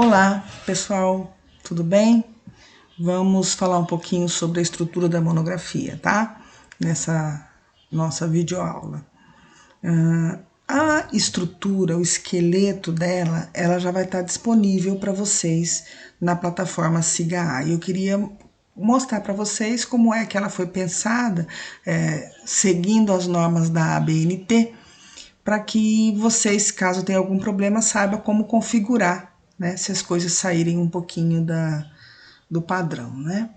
Olá, pessoal, tudo bem? Vamos falar um pouquinho sobre a estrutura da monografia, tá? Nessa nossa videoaula. A estrutura, o esqueleto dela, ela já vai estar disponível para vocês na plataforma SIGA. E eu queria mostrar para vocês como é que ela foi pensada, seguindo as normas da ABNT, para que vocês, caso tenha algum problema, saibam como configurar, né, se as coisas saírem um pouquinho do padrão, né?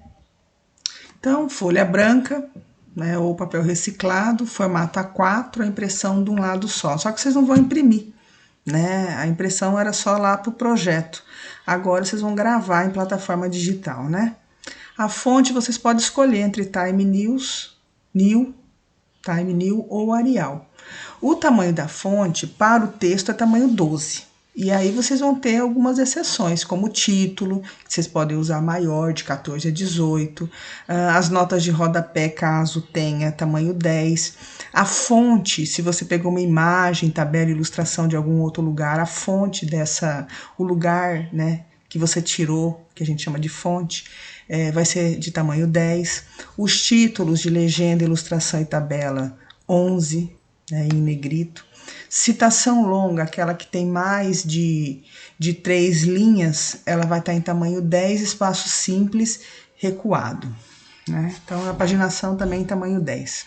Então, folha branca, né, ou papel reciclado, formato A4, a impressão de um lado só. Só que vocês não vão imprimir, né? A impressão era só lá para o projeto. Agora vocês vão gravar em plataforma digital, né? A fonte vocês podem escolher entre Time New ou Arial. O tamanho da fonte para o texto é tamanho 12. E aí vocês vão ter algumas exceções, como o título, que vocês podem usar maior, de 14 a 18. As notas de rodapé, caso tenha, tamanho 10. A fonte, se você pegou uma imagem, tabela, ilustração de algum outro lugar, a fonte o lugar, né, que você tirou, que a gente chama de fonte, vai ser de tamanho 10. Os títulos de legenda, ilustração e tabela, 11, né, em negrito. Citação longa, aquela que tem mais de 3 linhas, ela vai estar em tamanho 10, espaço simples, recuado, né? Então, a paginação também em tamanho 10.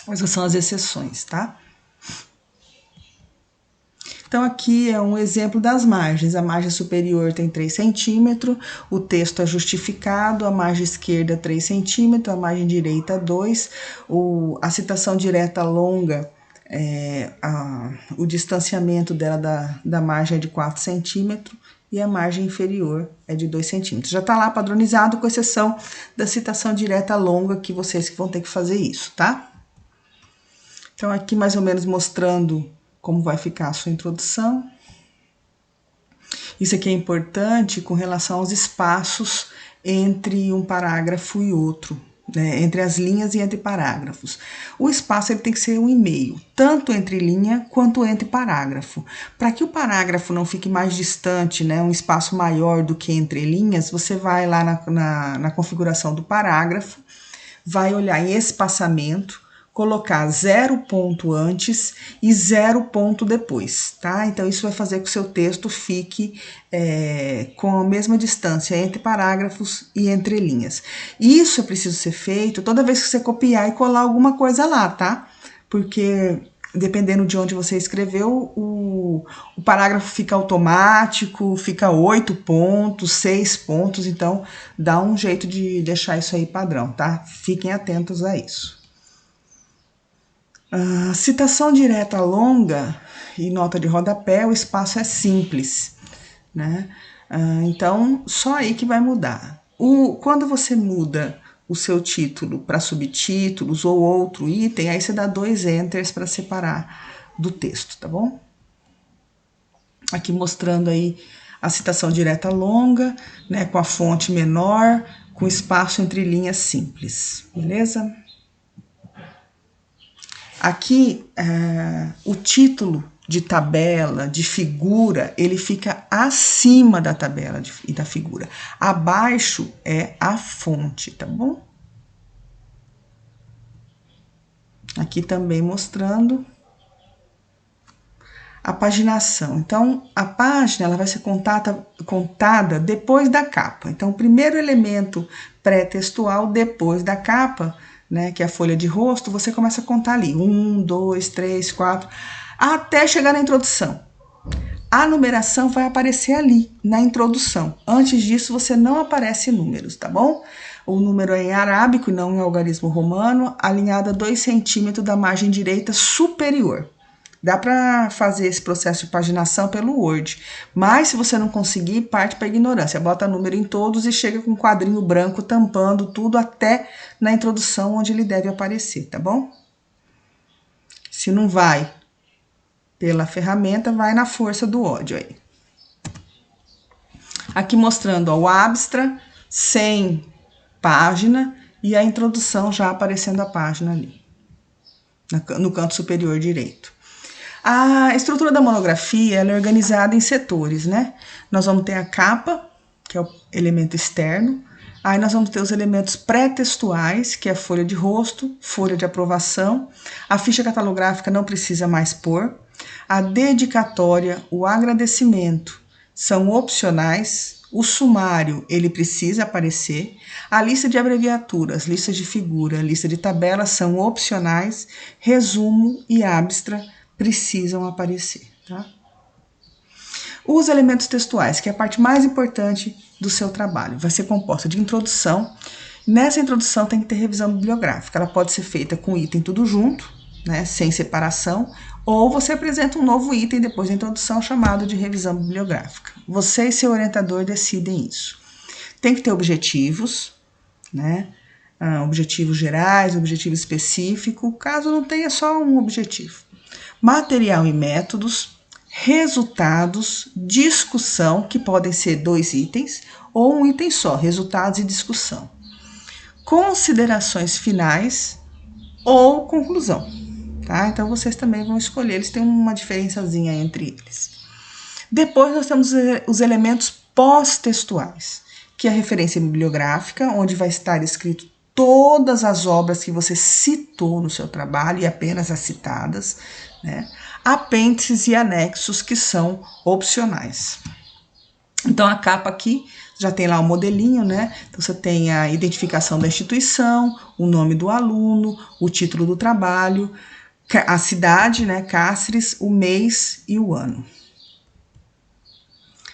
Essas são as exceções, tá? Então, aqui é um exemplo das margens. A margem superior tem 3 centímetros, o texto é justificado, a margem esquerda 3 centímetros, a margem direita 2, a citação direta longa, o distanciamento dela da margem é de 4 centímetros e a margem inferior é de 2 centímetros. Já está lá padronizado, com exceção da citação direta longa, que vocês vão ter que fazer isso, tá? Então, aqui mais ou menos mostrando como vai ficar a sua introdução. Isso aqui é importante com relação aos espaços entre um parágrafo e outro, né? Entre as linhas e entre parágrafos. O espaço ele tem que ser 1,5, tanto entre linha quanto entre parágrafo. Para que o parágrafo não fique mais distante, né, um espaço maior do que entre linhas, você vai lá na configuração do parágrafo, vai olhar em espaçamento, colocar 0 ponto antes e 0 ponto depois, tá? Então, isso vai fazer com que o seu texto fique com a mesma distância entre parágrafos e entre linhas. Isso é preciso ser feito toda vez que você copiar e colar alguma coisa lá, tá? Porque, dependendo de onde você escreveu, o parágrafo fica automático, fica 8 pontos, 6 pontos, então dá um jeito de deixar isso aí padrão, tá? Fiquem atentos a isso. Citação direta longa e nota de rodapé, o espaço é simples, né? Então, só aí que vai mudar. Quando você muda o seu título para subtítulos ou outro item, aí você dá 2 enters para separar do texto, tá bom? Aqui mostrando aí a citação direta longa, né, com a fonte menor, com espaço entre linhas simples, beleza? Aqui, o título de tabela, de figura, ele fica acima da tabela e da figura. Abaixo é a fonte, tá bom? Aqui também mostrando a paginação. Então, a página ela vai ser contada depois da capa. Então, o primeiro elemento pré-textual depois da capa, né, que é a folha de rosto, você começa a contar ali, 1, 2, 3, 4, até chegar na introdução. A numeração vai aparecer ali, na introdução. Antes disso, você não aparece números, tá bom? O número é em arábico e não em algarismo romano, alinhado a 2 centímetros da margem direita superior. Dá para fazer esse processo de paginação pelo Word, mas se você não conseguir, parte para ignorância. Bota número em todos e chega com um quadrinho branco tampando tudo até na introdução onde ele deve aparecer, tá bom? Se não vai pela ferramenta, vai na força do ódio aí. Aqui mostrando ó, o abstra, sem página e a introdução já aparecendo a página ali, no canto superior direito. A estrutura da monografia ela é organizada em setores, né? Nós vamos ter a capa, que é o elemento externo. Aí nós vamos ter os elementos pré-textuais, que é a folha de rosto, folha de aprovação. A ficha catalográfica não precisa mais pôr. A dedicatória, o agradecimento são opcionais. O sumário, ele precisa aparecer. A lista de abreviaturas, lista de figura, lista de tabelas são opcionais. Resumo e abstra precisam aparecer, tá? Os elementos textuais, que é a parte mais importante do seu trabalho, vai ser composta de introdução. Nessa introdução tem que ter revisão bibliográfica. Ela pode ser feita com o item tudo junto, né, sem separação, ou você apresenta um novo item depois da introdução chamado de revisão bibliográfica. Você e seu orientador decidem isso. Tem que ter objetivos, né? Objetivos gerais, objetivo específico, caso não tenha só um objetivo. Material e métodos, resultados, discussão, que podem ser 2 itens, ou um item só, resultados e discussão. Considerações finais ou conclusão, tá? Então vocês também vão escolher, eles têm uma diferençazinha entre eles. Depois nós temos os elementos pós-textuais, que é a referência bibliográfica, onde vai estar escrito todas as obras que você citou no seu trabalho e apenas as citadas, né? Apêndices e anexos que são opcionais. Então a capa aqui já tem lá o modelinho, né? Então você tem a identificação da instituição, o nome do aluno, o título do trabalho, a cidade, né, Cáceres, o mês e o ano.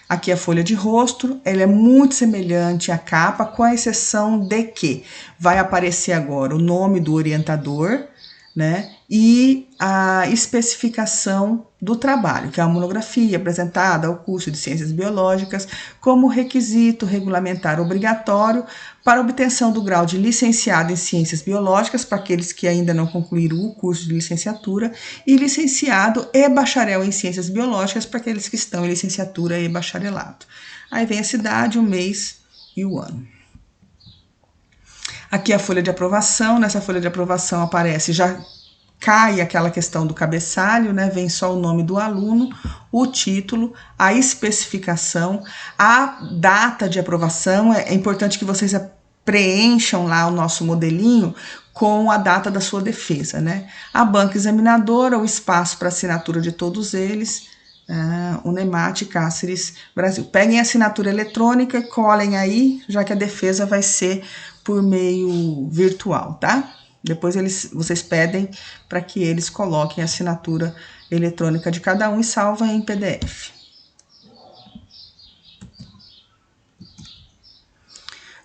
Aqui a folha de rosto, ela é muito semelhante à capa, com a exceção de que vai aparecer agora o nome do orientador, né, e a especificação do trabalho, que é a monografia apresentada ao curso de Ciências Biológicas como requisito regulamentar obrigatório para obtenção do grau de licenciado em Ciências Biológicas para aqueles que ainda não concluíram o curso de licenciatura e licenciado e bacharel em Ciências Biológicas para aqueles que estão em licenciatura e bacharelado. Aí vem a cidade, o mês e o ano. Aqui a folha de aprovação, nessa folha de aprovação aparece, já cai aquela questão do cabeçalho, né? Vem só o nome do aluno, o título, a especificação, a data de aprovação. É importante que vocês preencham lá o nosso modelinho com a data da sua defesa, né? A banca examinadora, o espaço para assinatura de todos eles, Unemate, Cáceres, Brasil. Peguem a assinatura eletrônica e colhem aí, já que a defesa vai ser por meio virtual, tá? Depois vocês pedem para que eles coloquem a assinatura eletrônica de cada um e salvem em PDF.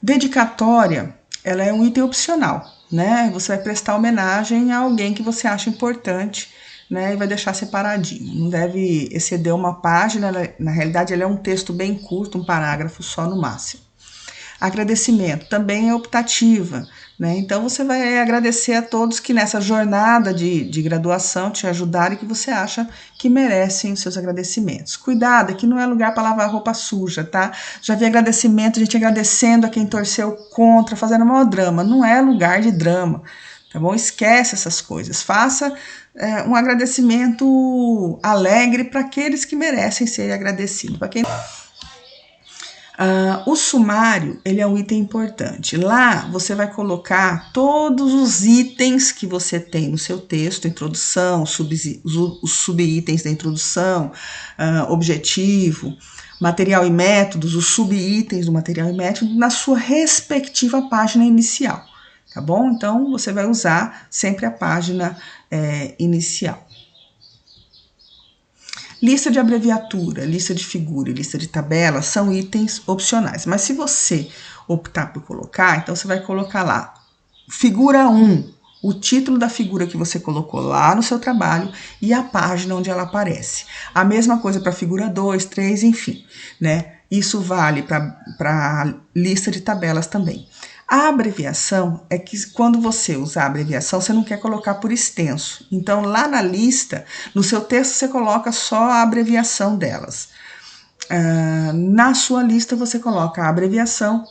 Dedicatória, ela é um item opcional, né? Você vai prestar homenagem a alguém que você acha importante, né? E vai deixar separadinho. Não deve exceder uma página, na realidade ela é um texto bem curto, um parágrafo só no máximo. Agradecimento também é optativa, né? Então você vai agradecer a todos que nessa jornada de graduação te ajudaram e que você acha que merecem os seus agradecimentos. Cuidado, aqui não é lugar para lavar roupa suja, tá? Já vi agradecimento, gente agradecendo a quem torceu contra, fazendo o maior drama. Não é lugar de drama, tá bom? Esquece essas coisas. Faça um agradecimento alegre para aqueles que merecem ser agradecidos. Para quem o sumário, ele é um item importante. Lá você vai colocar todos os itens que você tem no seu texto, introdução, os subitens da introdução, objetivo, material e métodos, os subitens do material e método na sua respectiva página inicial, tá bom? Então, você vai usar sempre a página inicial. Lista de abreviatura, lista de figura e lista de tabela são itens opcionais. Mas se você optar por colocar, então você vai colocar lá, figura 1, o título da figura que você colocou lá no seu trabalho e a página onde ela aparece. A mesma coisa para figura 2, 3, enfim, né? Isso vale para lista de tabelas também. A abreviação é que quando você usar a abreviação, você não quer colocar por extenso. Então, lá na lista, no seu texto, você coloca só a abreviação delas. Na sua lista, você coloca a abreviação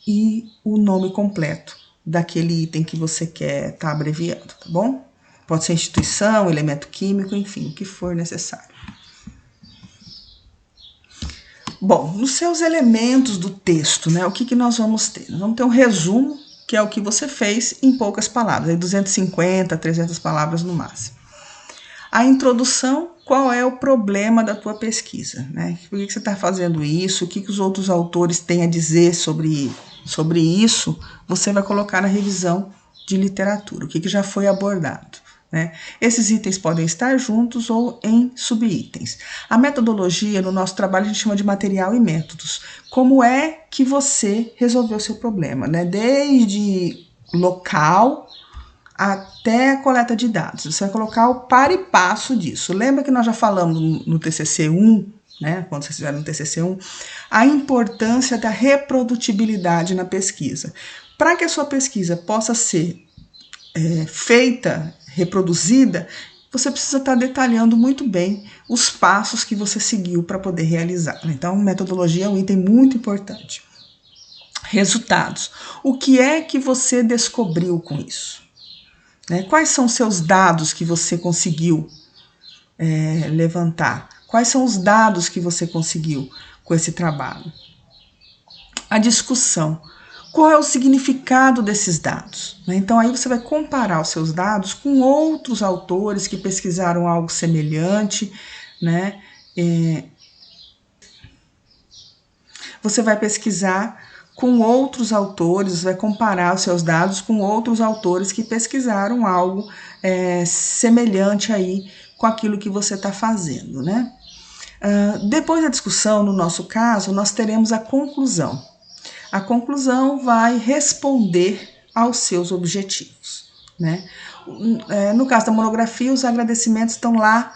e o nome completo daquele item que você quer estar abreviando, tá bom? Pode ser instituição, elemento químico, enfim, o que for necessário. Bom, nos seus elementos do texto, né, o que nós vamos ter? Nós vamos ter um resumo, que é o que você fez em poucas palavras, aí 250, 300 palavras no máximo. A introdução, qual é o problema da tua pesquisa, né? Por que você está fazendo isso? O que os outros autores têm a dizer sobre isso? Você vai colocar na revisão de literatura, o que já foi abordado, né? Esses itens podem estar juntos ou em subitens. A metodologia, no nosso trabalho, a gente chama de material e métodos. Como é que você resolveu o seu problema, né? Desde local até a coleta de dados. Você vai colocar o par e passo disso. Lembra que nós já falamos no TCC 1, né, quando vocês fizeram no TCC 1, a importância da reprodutibilidade na pesquisa. Para que a sua pesquisa possa ser feita, reproduzida, você precisa estar detalhando muito bem os passos que você seguiu para poder realizar. Então, metodologia é um item muito importante. Resultados. O que é que você descobriu com isso? Quais são os seus dados que você conseguiu levantar? Quais são os dados que você conseguiu com esse trabalho? A discussão. Qual é o significado desses dados? Então, aí você vai comparar os seus dados com outros autores que pesquisaram algo semelhante, né? Você vai pesquisar com outros autores, vai comparar os seus dados com outros autores que pesquisaram algo semelhante aí com aquilo que você está fazendo, né? Depois da discussão, no nosso caso, nós teremos a conclusão. A conclusão vai responder aos seus objetivos, né? No caso da monografia, os agradecimentos estão lá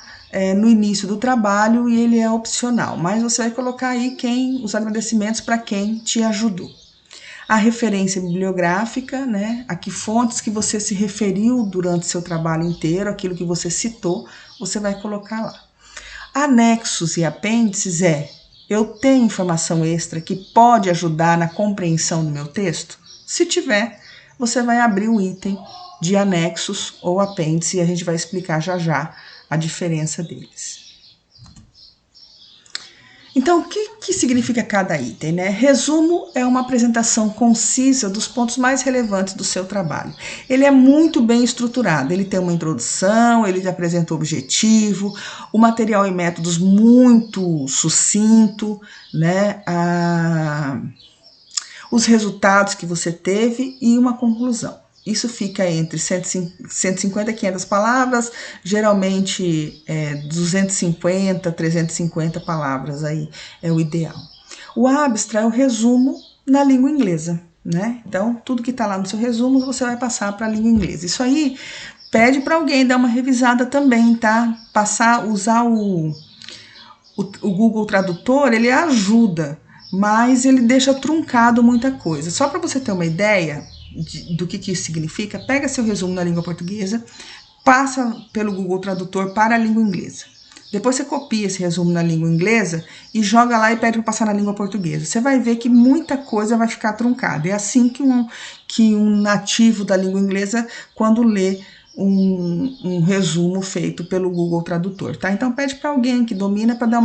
no início do trabalho e ele é opcional, mas você vai colocar aí os agradecimentos para quem te ajudou. A referência bibliográfica, né? A que fontes que você se referiu durante seu trabalho inteiro, aquilo que você citou, você vai colocar lá. Anexos e apêndices eu tenho informação extra que pode ajudar na compreensão do meu texto? Se tiver, você vai abrir um item de anexos ou apêndice e a gente vai explicar já a diferença deles. Então, o que significa cada item, né? Resumo é uma apresentação concisa dos pontos mais relevantes do seu trabalho. Ele é muito bem estruturado, ele tem uma introdução, ele apresenta o objetivo, o material e métodos muito sucinto, né? Os resultados que você teve e uma conclusão. Isso fica entre 150 e 500 palavras, geralmente 250, 350 palavras aí é o ideal. O abstra é o resumo na língua inglesa, né? Então, tudo que está lá no seu resumo, você vai passar para a língua inglesa. Isso aí pede para alguém dar uma revisada também, tá? Usar o Google Tradutor, ele ajuda, mas ele deixa truncado muita coisa. Só para você ter uma ideia do que isso significa, pega seu resumo na língua portuguesa, passa pelo Google Tradutor para a língua inglesa. Depois você copia esse resumo na língua inglesa e joga lá e pede para passar na língua portuguesa. Você vai ver que muita coisa vai ficar truncada. É assim que um nativo da língua inglesa, quando lê um resumo feito pelo Google Tradutor, tá? Então pede para alguém que domina para dar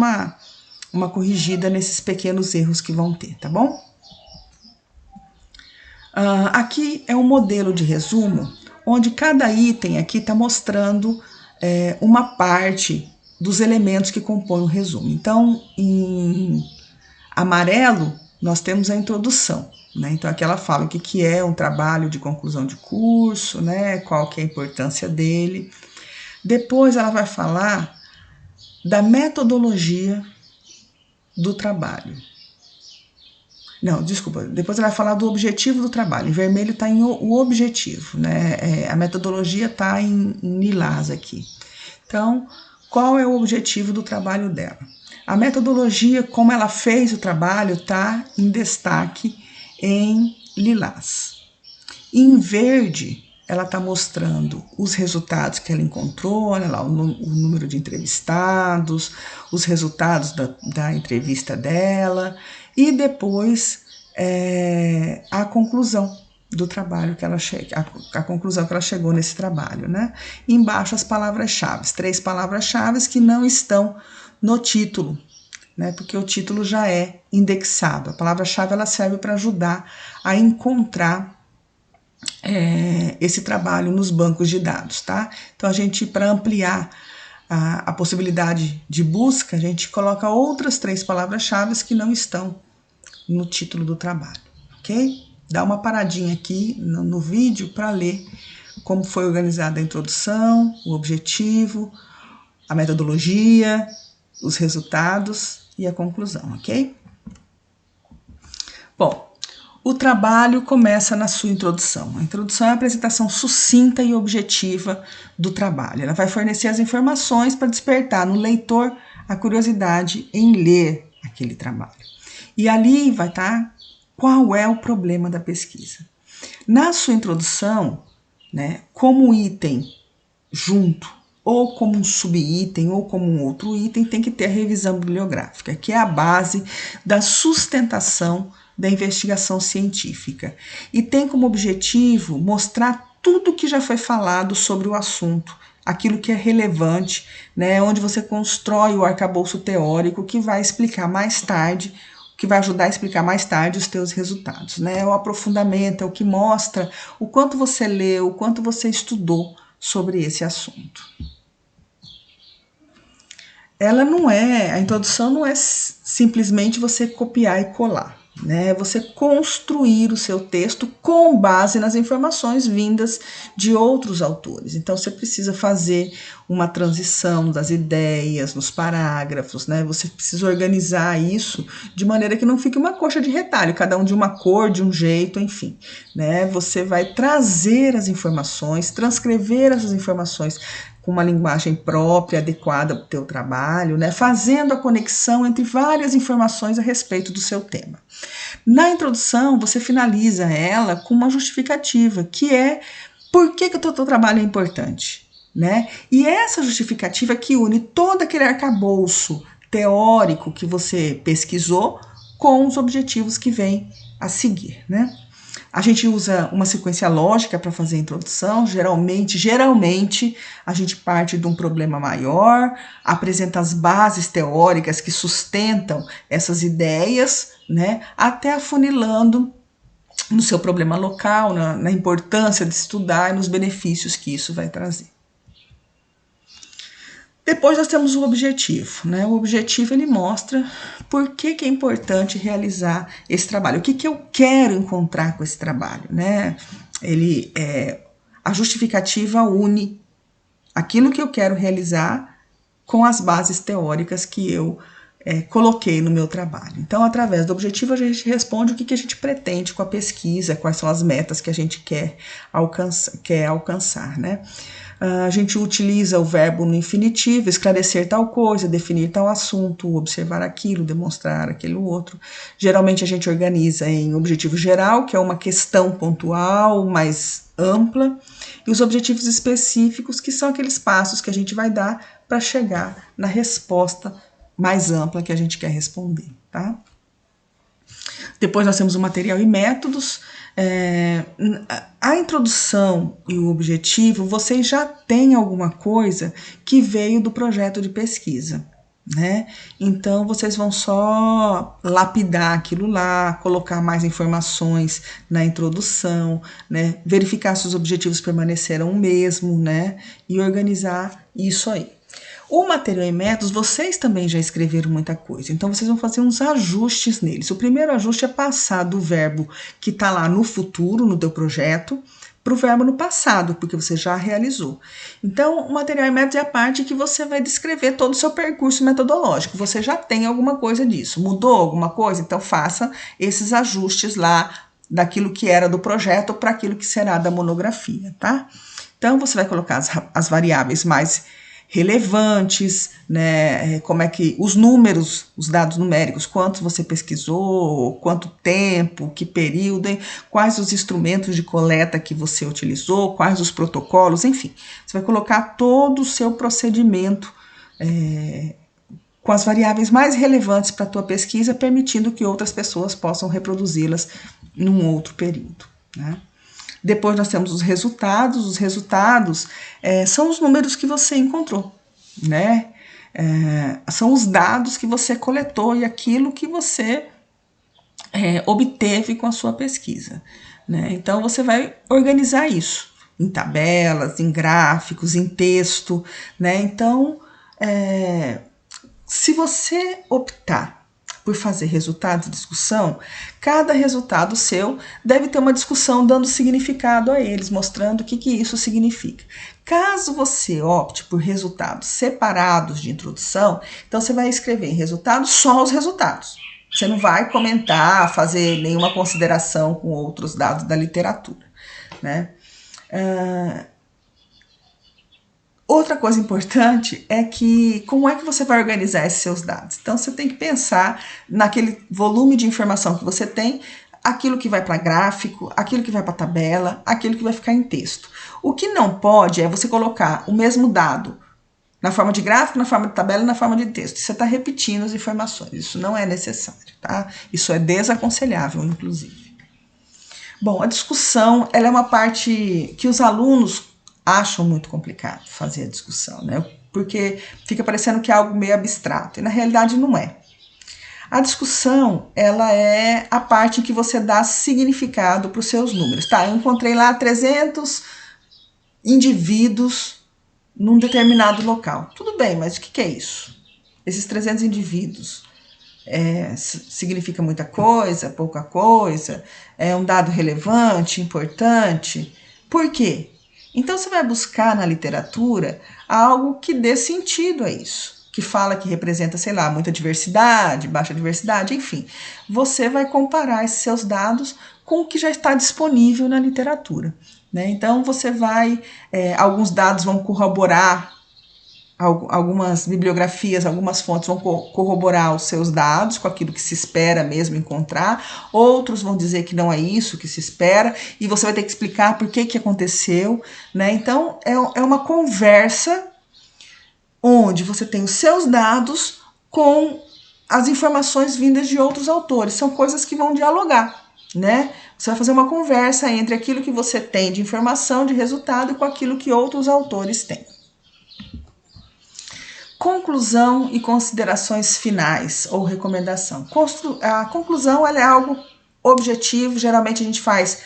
uma corrigida nesses pequenos erros que vão ter, tá bom? Aqui é um modelo de resumo, onde cada item aqui está mostrando uma parte dos elementos que compõem o resumo. Então, em amarelo, nós temos a introdução, né? Então, aqui ela fala o que é um trabalho de conclusão de curso, né? Qual que é a importância dele. Depois ela vai falar da metodologia do trabalho. Não, desculpa, depois ela vai falar do objetivo do trabalho. Em vermelho está o objetivo, né? A metodologia está em lilás aqui. Então, qual é o objetivo do trabalho dela? A metodologia, como ela fez o trabalho, está em destaque em lilás. Em verde, ela está mostrando os resultados que ela encontrou, olha lá, o número de entrevistados, os resultados da entrevista dela, e depois a conclusão, do trabalho que ela a conclusão que ela chegou nesse trabalho, né? E embaixo as palavras-chave, 3 palavras-chave que não estão no título, né? Porque o título já é indexado. A palavra-chave ela serve para ajudar a encontrar esse trabalho nos bancos de dados, tá? Então a gente, para ampliar a possibilidade de busca, a gente coloca outras 3 palavras-chave que não estão no título do trabalho, ok? Dá uma paradinha aqui no vídeo para ler como foi organizada a introdução, o objetivo, a metodologia, os resultados e a conclusão, ok? Bom, o trabalho começa na sua introdução. A introdução é a apresentação sucinta e objetiva do trabalho. Ela vai fornecer as informações para despertar no leitor a curiosidade em ler aquele trabalho. E ali vai estar qual é o problema da pesquisa. Na sua introdução, né, como item junto, ou como um subitem, ou como um outro item, tem que ter a revisão bibliográfica, que é a base da sustentação da investigação científica. E tem como objetivo mostrar tudo que já foi falado sobre o assunto, aquilo que é relevante, né, onde você constrói o arcabouço teórico que vai explicar mais tarde, que vai ajudar a explicar mais tarde os teus resultados, né? O aprofundamento é o que mostra o quanto você leu, o quanto você estudou sobre esse assunto. A introdução não é simplesmente você copiar e colar, né? É você construir o seu texto com base nas informações vindas de outros autores. Então você precisa fazer uma transição das ideias nos parágrafos, né? Você precisa organizar isso de maneira que não fique uma coxa de retalho, cada um de uma cor, de um jeito, enfim, né? Você vai trazer as informações, transcrever essas informações com uma linguagem própria, adequada para o teu trabalho, né? Fazendo a conexão entre várias informações a respeito do seu tema. Na introdução, você finaliza ela com uma justificativa, que é por que o teu trabalho é importante, né? E essa justificativa que une todo aquele arcabouço teórico que você pesquisou com os objetivos que vem a seguir, né? A gente usa uma sequência lógica para fazer a introdução. Geralmente, a gente parte de um problema maior, apresenta as bases teóricas que sustentam essas ideias, né, até afunilando no seu problema local, na importância de estudar e nos benefícios que isso vai trazer. Depois nós temos o objetivo, né? O objetivo ele mostra por que é importante realizar esse trabalho, o que eu quero encontrar com esse trabalho, né? A justificativa une aquilo que eu quero realizar com as bases teóricas que eu coloquei no meu trabalho. Então, através do objetivo, a gente responde o que a gente pretende com a pesquisa, quais são as metas que a gente quer alcançar, né? A gente utiliza o verbo no infinitivo, esclarecer tal coisa, definir tal assunto, observar aquilo, demonstrar aquilo outro. Geralmente a gente organiza em objetivo geral, que é uma questão pontual, mais ampla, e os objetivos específicos, que são aqueles passos que a gente vai dar para chegar na resposta mais ampla que a gente quer responder, tá? Depois nós temos o material e métodos. A introdução e o objetivo, vocês já têm alguma coisa que veio do projeto de pesquisa, né? Então, vocês vão só lapidar aquilo lá, colocar mais informações na introdução, né? Verificar se os objetivos permaneceram o mesmo, né? E organizar isso aí. O material e métodos, vocês também já escreveram muita coisa, então vocês vão fazer uns ajustes neles. O primeiro ajuste é passar do verbo que está lá no futuro, no teu projeto, para o verbo no passado, porque você já realizou. Então, o material e métodos é a parte que você vai descrever todo o seu percurso metodológico. Você já tem alguma coisa disso. Mudou alguma coisa? Então, faça esses ajustes lá daquilo que era do projeto para aquilo que será da monografia, tá? Então, você vai colocar as variáveis mais relevantes, né? Como é que os números, os dados numéricos, quantos você pesquisou, quanto tempo, que período, quais os instrumentos de coleta que você utilizou, quais os protocolos, enfim. Você vai colocar todo o seu procedimento com as variáveis mais relevantes para a tua pesquisa, permitindo que outras pessoas possam reproduzi-las num outro período, né? Depois nós temos os resultados. Os resultados são os números que você encontrou, né? São os dados que você coletou e aquilo que você obteve com a sua pesquisa, né? Então você vai organizar isso em tabelas, em gráficos, em texto, né? Então, se você optar por fazer resultado de discussão, cada resultado seu deve ter uma discussão dando significado a eles, mostrando o que isso significa. Caso você opte por resultados separados de introdução, então você vai escrever em resultados só os resultados. Você não vai comentar, fazer nenhuma consideração com outros dados da literatura, né? Outra coisa importante é que como é que você vai organizar esses seus dados? Então você tem que pensar naquele volume de informação que você tem, aquilo que vai para gráfico, aquilo que vai para tabela, aquilo que vai ficar em texto. O que não pode é você colocar o mesmo dado na forma de gráfico, na forma de tabela e na forma de texto. Você está repetindo as informações, isso não é necessário, tá? Isso é desaconselhável, inclusive. Bom, a discussão, ela é uma parte que os alunos acham muito complicado fazer a discussão, né? Porque fica parecendo que é algo meio abstrato, e na realidade não é. A discussão, ela é a parte em que você dá significado para os seus números. Tá, eu encontrei lá 300 indivíduos num determinado local. Tudo bem, mas o que é isso? Esses 300 indivíduos significa muita coisa, pouca coisa? É um dado relevante, importante? Por quê? Então você vai buscar na literatura algo que dê sentido a isso, que fala que representa, sei lá, muita diversidade, baixa diversidade, enfim. Você vai comparar esses seus dados com o que já está disponível na literatura, né? Então você vai, alguns dados vão corroborar, algumas bibliografias, algumas fontes vão corroborar os seus dados com aquilo que se espera mesmo encontrar, outros vão dizer que não é isso que se espera, e você vai ter que explicar por que aconteceu, né? Então, é uma conversa onde você tem os seus dados com as informações vindas de outros autores, são coisas que vão dialogar, né? Você vai fazer uma conversa entre aquilo que você tem de informação, de resultado, com aquilo que outros autores têm. Conclusão e considerações finais ou recomendação. A conclusão ela é algo objetivo, geralmente a gente faz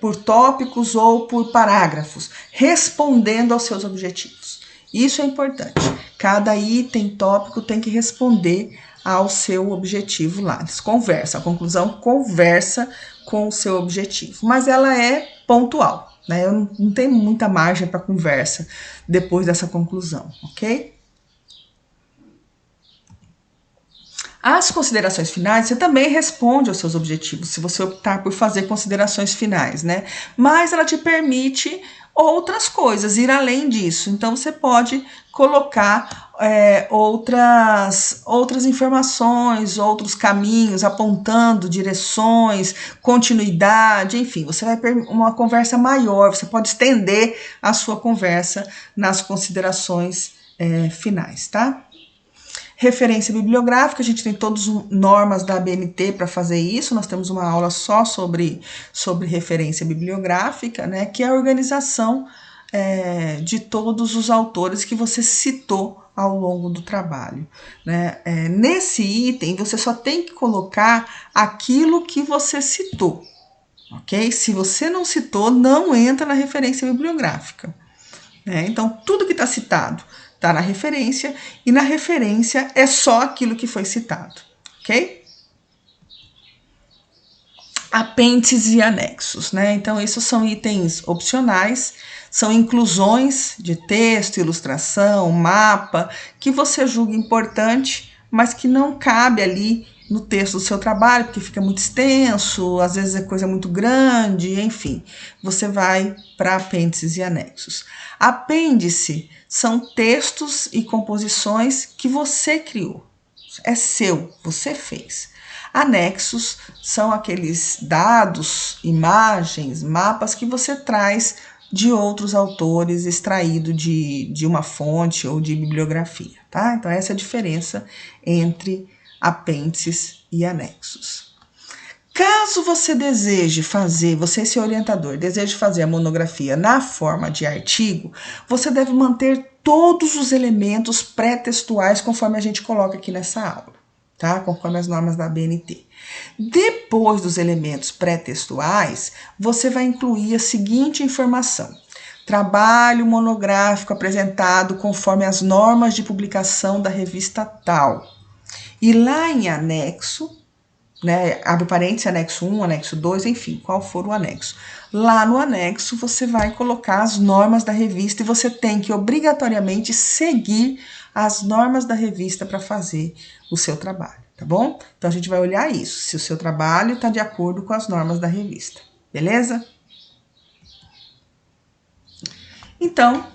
por tópicos ou por parágrafos, respondendo aos seus objetivos. Isso é importante. Cada item, tópico tem que responder ao seu objetivo lá. Eles conversam, a conclusão conversa com o seu objetivo, mas ela é pontual, né? Eu não tenho muita margem para conversa depois dessa conclusão, ok? As considerações finais, você também responde aos seus objetivos, se você optar por fazer considerações finais, né? Mas ela te permite outras coisas, ir além disso. Então, você pode colocar outras informações, outros caminhos, apontando direções, continuidade, enfim, você vai ter uma conversa maior, você pode estender a sua conversa nas considerações finais, tá? Referência bibliográfica, a gente tem todas as normas da ABNT para fazer isso, nós temos uma aula só sobre referência bibliográfica, né, que é a organização de todos os autores que você citou ao longo do trabalho, né? Nesse item, você só tem que colocar aquilo que você citou, ok? Se você não citou, não entra na referência bibliográfica, né? Então, tudo que está citado está na referência, e na referência é só aquilo que foi citado, ok? Apêndices e anexos, né? Então, esses são itens opcionais, são inclusões de texto, ilustração, mapa, que você julga importante, mas que não cabe ali no texto do seu trabalho, porque fica muito extenso, às vezes é coisa muito grande, enfim. Você vai para apêndices e anexos. Apêndice são textos e composições que você criou, é seu, você fez. Anexos são aqueles dados, imagens, mapas que você traz de outros autores, extraído de uma fonte ou de bibliografia, tá? Então, essa é a diferença entre apêndices e anexos. Caso você deseje fazer, você esse orientador, deseje fazer a monografia na forma de artigo, você deve manter todos os elementos pré-textuais conforme a gente coloca aqui nessa aula, tá? Conforme as normas da ABNT. Depois dos elementos pré-textuais, você vai incluir a seguinte informação: trabalho monográfico apresentado conforme as normas de publicação da revista tal. E lá em anexo, né, abre parênteses, anexo 1, anexo 2, enfim, qual for o anexo. Lá no anexo você vai colocar as normas da revista e você tem que obrigatoriamente seguir as normas da revista para fazer o seu trabalho, tá bom? Então a gente vai olhar isso, se o seu trabalho está de acordo com as normas da revista, beleza? Então,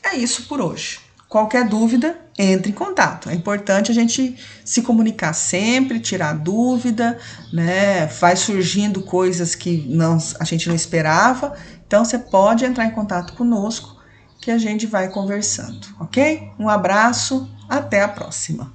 é isso por hoje. Qualquer dúvida, entre em contato. É importante a gente se comunicar sempre, tirar dúvida, né? Vai surgindo coisas que a gente não esperava. Então, você pode entrar em contato conosco que a gente vai conversando, ok? Um abraço, até a próxima.